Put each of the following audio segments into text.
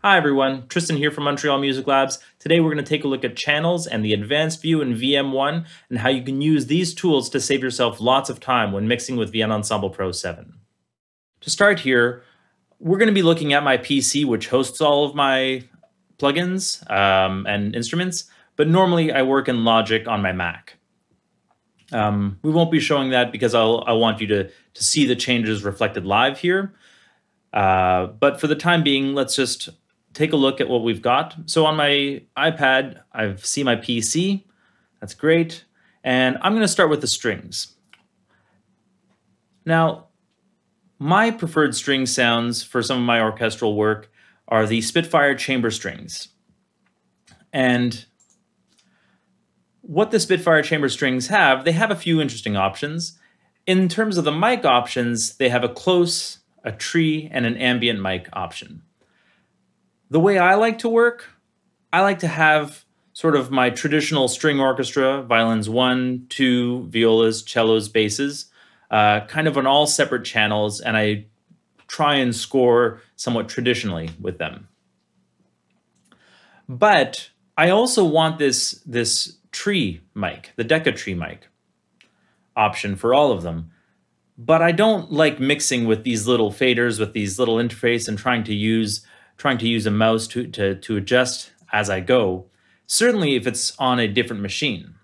Hi everyone, Tristan here from Montreal Music Labs. Today we're going to take a look at channels and the advanced view in VM1 and how you can use these tools to save yourself lots of time when mixing with Vienna Ensemble Pro 7. To start here, we're going to be looking at my PC, which hosts all of my plugins and instruments, but normally I work in Logic on my Mac. We won't be showing that because I want you to see the changes reflected live here. But for the time being, let's just take a look at what we've got. So on my iPad, I see my PC. That's great. And I'm going to start with the strings. Now, my preferred string sounds for some of my orchestral work are the Spitfire chamber strings. And what the Spitfire chamber strings have, they have a few interesting options. In terms of the mic options, they have a close, a tree, and an ambient mic option. The way I like to work, I like to have sort of my traditional string orchestra, violins 1, 2, violas, cellos, basses, kind of on all separate channels, and I try and score somewhat traditionally with them. But I also want this tree mic, the Deca tree mic option for all of them. But I don't like mixing with these little faders, with these little interface, and trying to use a mouse to adjust as I go. Certainly if it's on a different machine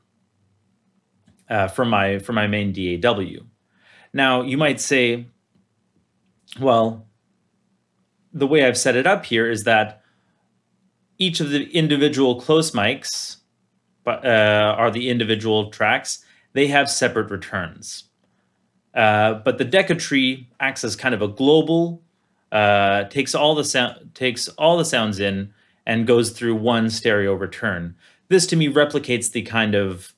for my main DAW. Now you might say, well, the way I've set it up here is that each of the individual close mics are the individual tracks. They have separate returns. But the Deca tree acts as kind of a global, takes all the sounds in and goes through one stereo return. This to me replicates the kind of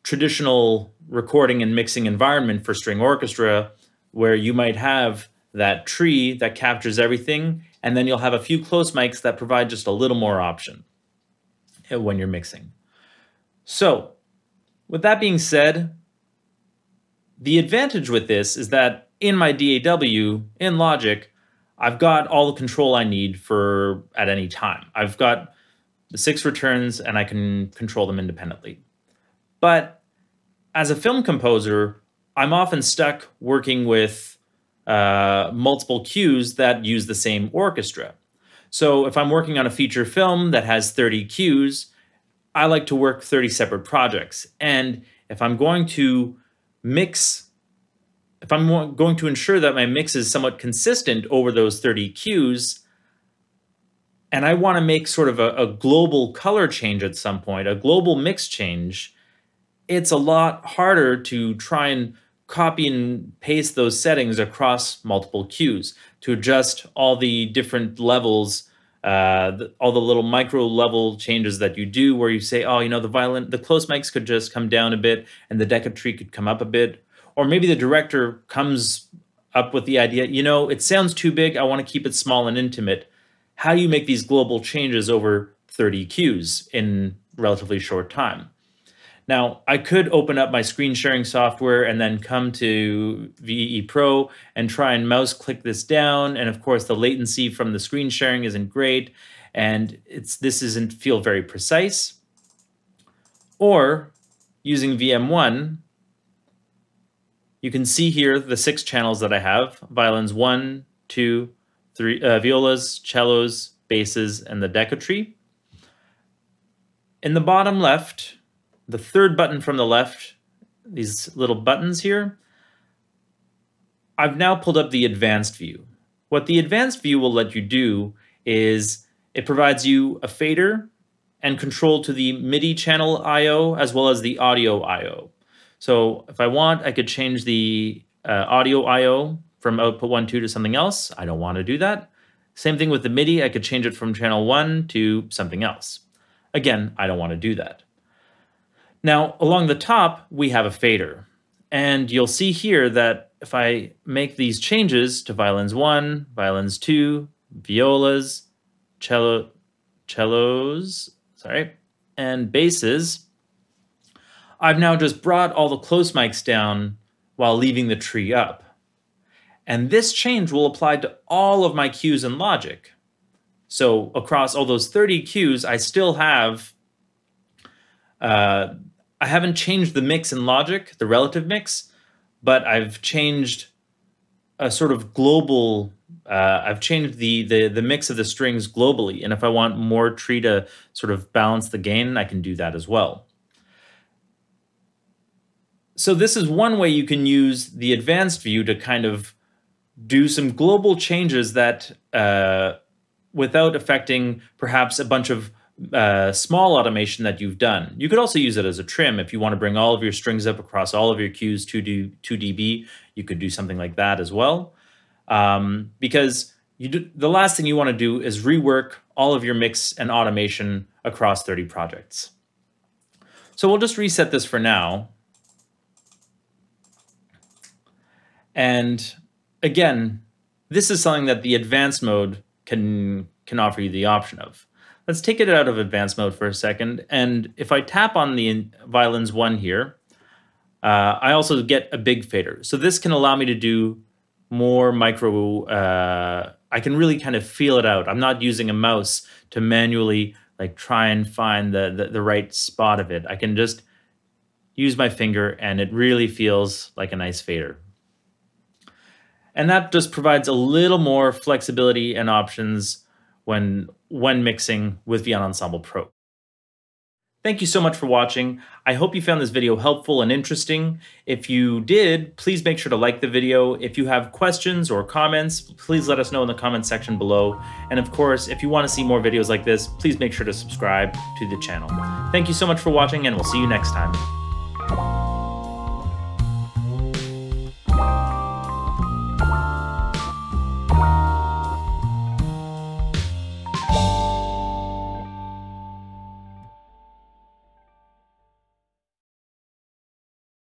traditional recording and mixing environment for string orchestra, where you might have that tree that captures everything, and then you'll have a few close mics that provide just a little more option when you're mixing. So, with that being said, the advantage with this is that in my DAW, in Logic, I've got all the control I need at any time. I've got the 6 returns and I can control them independently. But as a film composer, I'm often stuck working with multiple cues that use the same orchestra. So if I'm working on a feature film that has 30 cues, I like to work 30 separate projects. And if I'm going to if I'm going to ensure that my mix is somewhat consistent over those 30 cues, and I want to make sort of a global color change at some point, a global mix change, it's a lot harder to try and copy and paste those settings across multiple cues to adjust all the different levels, all the little micro level changes that you do where you say, oh, you know, the close mics could just come down a bit and the Deca tree could come up a bit. Or maybe the director comes up with the idea, you know, it sounds too big, I want to keep it small and intimate. How do you make these global changes over 30 cues in relatively short time? Now, I could open up my screen sharing software and then come to VE Pro and try and mouse click this down. And of course, the latency from the screen sharing isn't great. And this doesn't feel very precise. Or using VM1, you can see here the 6 channels that I have: violins 1, 2, 3, violas, cellos, basses, and the Deca tree. In the bottom left, the third button from the left, these little buttons here, I've now pulled up the advanced view. What the advanced view will let you do is it provides you a fader and control to the MIDI channel I/O as well as the audio I/O. So if I want, I could change the audio I/O from output 1, 2 to something else. I don't want to do that. Same thing with the MIDI. I could change it from channel 1 to something else. Again, I don't want to do that. Now, along the top, we have a fader. And you'll see here that if I make these changes to violins 1, violins 2, violas, cellos, and basses, I've now just brought all the close mics down while leaving the tree up. And this change will apply to all of my cues in Logic. So across all those 30 cues, I still have, I haven't changed the mix in logic, the relative mix, but I've changed a sort of global, I've changed the mix of the strings globally. And if I want more tree to sort of balance the gain, I can do that as well. So this is one way you can use the advanced view to kind of do some global changes that without affecting perhaps a bunch of small automation that you've done. You could also use it as a trim if you want to bring all of your strings up across all of your cues 2 dB. You could do something like that as well. Because the last thing you want to do is rework all of your mix and automation across 30 projects. So we'll just reset this for now. And again, this is something that the advanced mode can offer you the option of. Let's take it out of advanced mode for a second. And if I tap on the violins 1 here, I also get a big fader. So this can allow me to do more micro, I can really kind of feel it out. I'm not using a mouse to manually like try and find the right spot of it. I can just use my finger and it really feels like a nice fader. And that just provides a little more flexibility and options when mixing with Vienna Ensemble Pro. Thank you so much for watching. I hope you found this video helpful and interesting. If you did, please make sure to like the video. If you have questions or comments, please let us know in the comment section below. And of course, if you want to see more videos like this, please make sure to subscribe to the channel. Thank you so much for watching, and we'll see you next time.